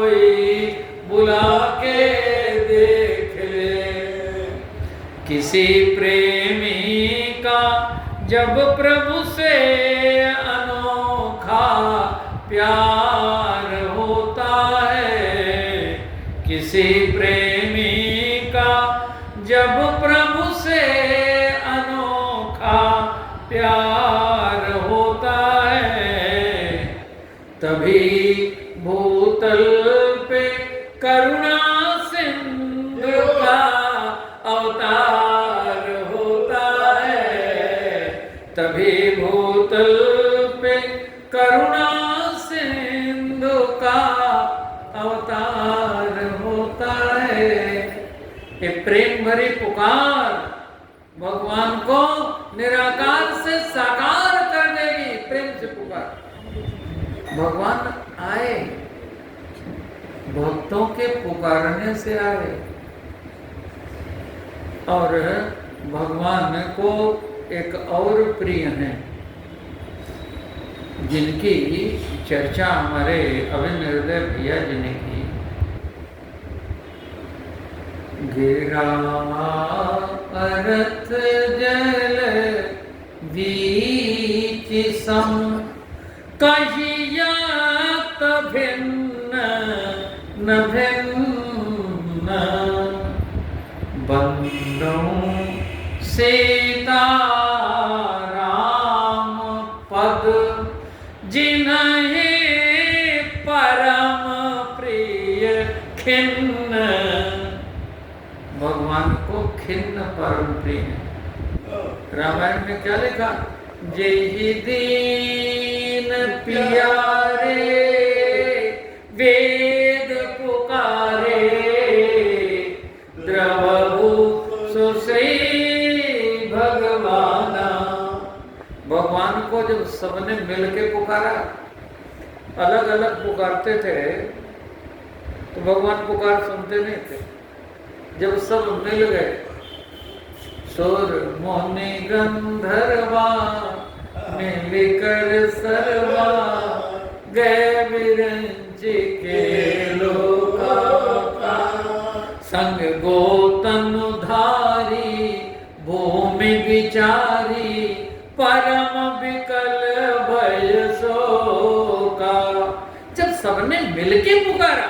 कोई बुला के देख ले। किसी प्रेमी का जब प्रभु से अनोखा प्यार होता है, किसी प्रेमी का जब प्रभु से अनोखा प्यार होता है, तभी भूतल पे करुणा सिंधु का अवतार होता है, तभी भूतल पे करुणा सिंधु का अवतार होता है। ये प्रेम भरी पुकार भगवान को निराकार से साकार कर देगी। प्रेम से पुकार, भगवान आए, भक्तों के पुकारने से आए। और भगवान को एक और प्रिय हैं, जिनकी चर्चा हमारे अभिन्न हृदय भैया जी ने की। गिरा अरथ जल बीच सम, कहिया भिन्न न भिन्न, बंदो सीता राम पद, जिन्हें परम प्रिय खिन्न। भगवान को खिन्न परम प्रिय है। रामायण में क्या लिखा? जय दीन प्यारे वेद पुकारे, द्रवहु सुश्री भगवाना। भगवान को जब सबने मिलके पुकारा, अलग अलग पुकारते थे तो भगवान पुकार सुनते नहीं थे। जब सब मिल गए, सुर मोहनी गंधर्वा मिलकर सर्वा, गए विरंच के लोका, संग गोतनुधारी भूमि विचारी, परम विकल भय शोका। जब सबने मिलके पुकारा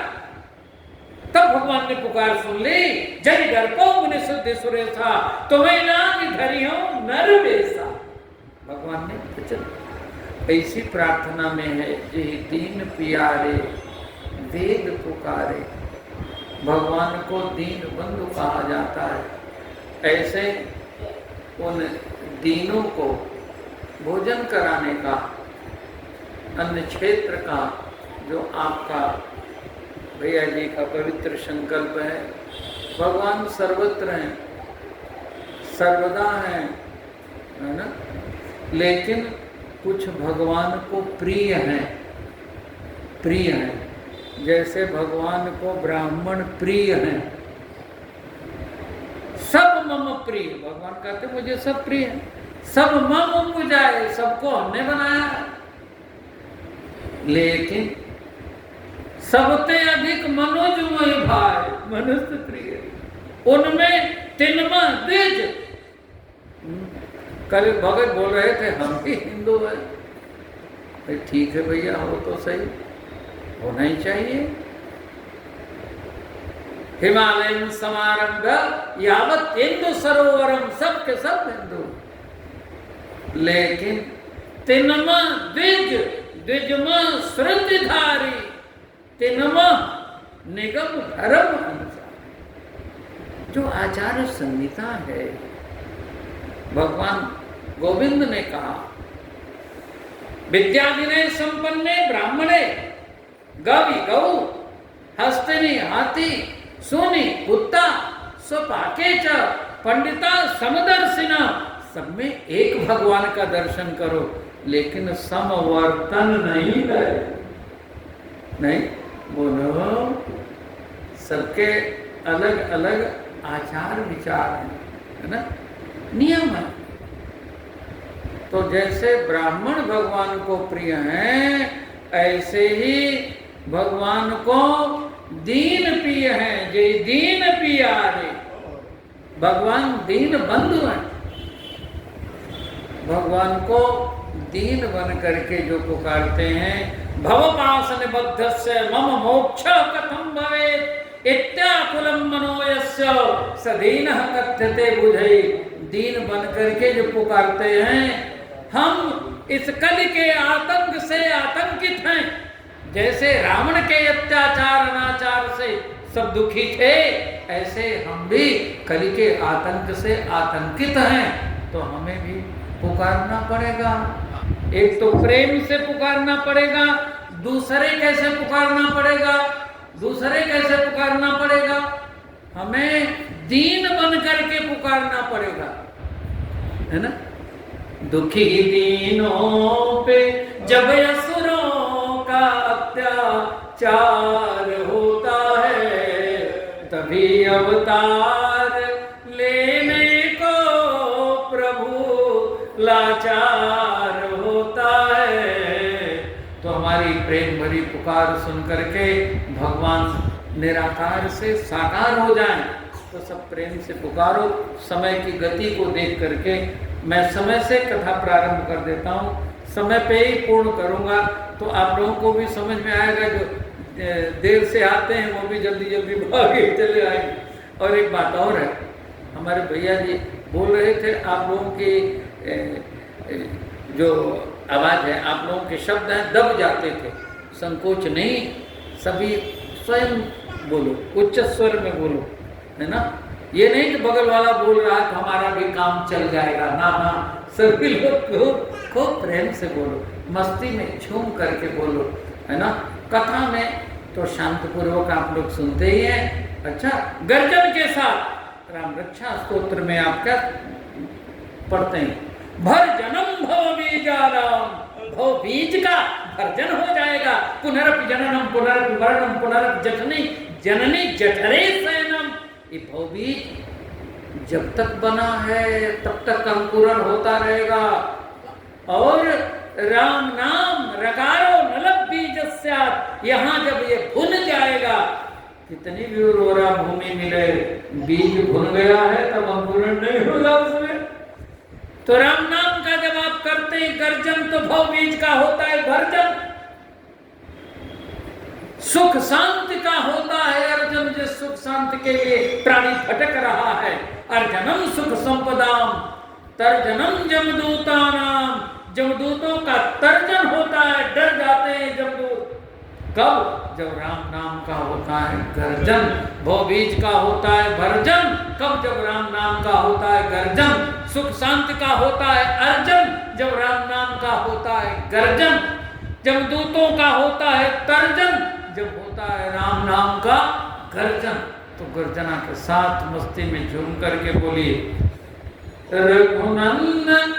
तब भगवान ने पुकार सुन ली। जय डरपो मुनि शुद्धि सुरेशा, तुम्हें नाम धरी हूं नर बेसा। भगवान ने वचन ऐसी प्रार्थना में है, जय दीन प्यारे वेद पुकारे। भगवान को दीन बंधु कहा जाता है। ऐसे उन दीनों को भोजन कराने का, अन्य क्षेत्र का जो आपका भैया जी का पवित्र संकल्प है। भगवान सर्वत्र हैं, सर्वदा हैं, है ना? लेकिन कुछ भगवान को प्रिय हैं, प्रिय हैं। जैसे भगवान को ब्राह्मण प्रिय हैं, सब मम प्रिय। भगवान कहते मुझे सब प्रिय है, सब मम पूजाए, सबको हमने बनाया है। लेकिन सबसे अधिक मनोज मोहि भाई, मनुष्य प्रिय, उनमें तिनमा द्विज। कल भगत बोल रहे थे हम भी हिंदू हैं। ठीक है भैया, हो तो सही, होना ही चाहिए। हिमालय समारंभ यावत हिंदू सरोवरम, सबके सब हिंदू। लेकिन तिनमा द्विज, द्विजमा श्रुतिधारी, तिनमा निगम धर्म अनुसार। जो आचार संहिता है, भगवान गोविंद ने कहा, विद्याविनय संपन्ने ब्राह्मणे, गवि गौ, हस्तिनी हाथी, सोनी कुत्ता, स्वपाके च पंडिता समदर्शिना। सब में एक भगवान का दर्शन करो, लेकिन समवर्तन नहीं है। नहीं बोलो, सबके अलग अलग आचार विचार हैं, है ना, नियम है। तो जैसे ब्राह्मण भगवान को प्रिय हैं, ऐसे ही भगवान को दीन पिय हैं जय दीन पियारे। भगवान दीन बंधु हैं। भगवान को दीन बन करके जो पुकारते हैं, भवपाश निबद्धस्य मम मोक्ष कथम भवेत् इत्याकुलं मनो यस्य स दीनः कथ्यते बुझै। दीन बन करके जो पुकारते हैं, हम इस कलि के आतंक से आतंकित हैं। जैसे रावण के अत्याचार अनाचार से सब दुखी थे, ऐसे हम भी कलि के आतंक से आतंकित हैं। तो हमें भी पुकारना पड़ेगा। एक तो प्रेम से पुकारना पड़ेगा, दूसरे कैसे पुकारना पड़ेगा? दूसरे कैसे पुकारना पड़ेगा? हमें दीन बन करके पुकारना पड़ेगा, है ना? दुखी दीनों पे जब असुरों का अत्याचार होता है, तभी अवतार लेने को प्रभु लाचार होता है। तो हमारी प्रेम भरी पुकार सुन करके भगवान निराकार से साकार हो जाएं। तो सब प्रेम से पुकारो। समय की गति को देख करके मैं समय से कथा प्रारंभ कर देता हूँ, समय पे ही पूर्ण करूँगा, तो आप लोगों को भी समझ में आएगा। जो देर से आते हैं वो भी जल्दी जल्दी भागे चले आएंगे। और एक बात और है, हमारे भैया जी बोल रहे थे, आप लोगों की जो आवाज़ है, आप लोगों के शब्द हैं, दब जाते थे। संकोच नहीं, सभी स्वयं बोलो, उच्च स्वर में बोलो, है ना? ये नहीं कि बगल वाला बोल रहा है तो हमारा भी काम चल जाएगा, ना ना, सभी लोग खूब प्रेम से बोलो, मस्ती में झूम करके बोलो, है ना? कथा में तो शांतपूर्वक आप लोग सुनते ही हैं। अच्छा, गर्जन के साथ राम रक्षा स्तोत्र में आप क्या पढ़ते हैं? भर जन्म भव बीजाराम, भव बीज का भर्जन हो जाएगा। पुनरपि जननम पुनरपि वर्णम पुनरपि जठनी जननी जठरे शयनम। ये भव बीज जब तक बना है तब तक अंकुरण होता रहेगा। और राम नाम रगारो नलक बीजस्यात्, यहाँ जब ये भुन जाएगा, कितनी भी उर्वरा भूमि मिले, बीज भुन गया है तब अंकुरण नहीं होगा उसमें। तो राम नाम का जब आप करते हैं गर्जन, तो भव बीज का होता है भर्जन। सुख शांति का होता है अर्जन, जिस सुख शांति के लिए प्राणी भटक रहा है। अर्जनम सुख संपदाम तर्जनम जमदूतानाम, जमदूतों का तर्जन होता है, डर जाते हैं जमदूत। कब? जब राम नाम का होता है गर्जन। भव बीज का होता है भर्जन कब? जब राम नाम का होता है गर्जन। सुख शांति का होता है अर्जन जब राम नाम का होता है गर्जन। जमदूतों का होता है तर्जन जब होता है राम नाम का गर्जन। तो गर्जना के साथ मस्ती में झूम करके बोलिए, रघुनंदन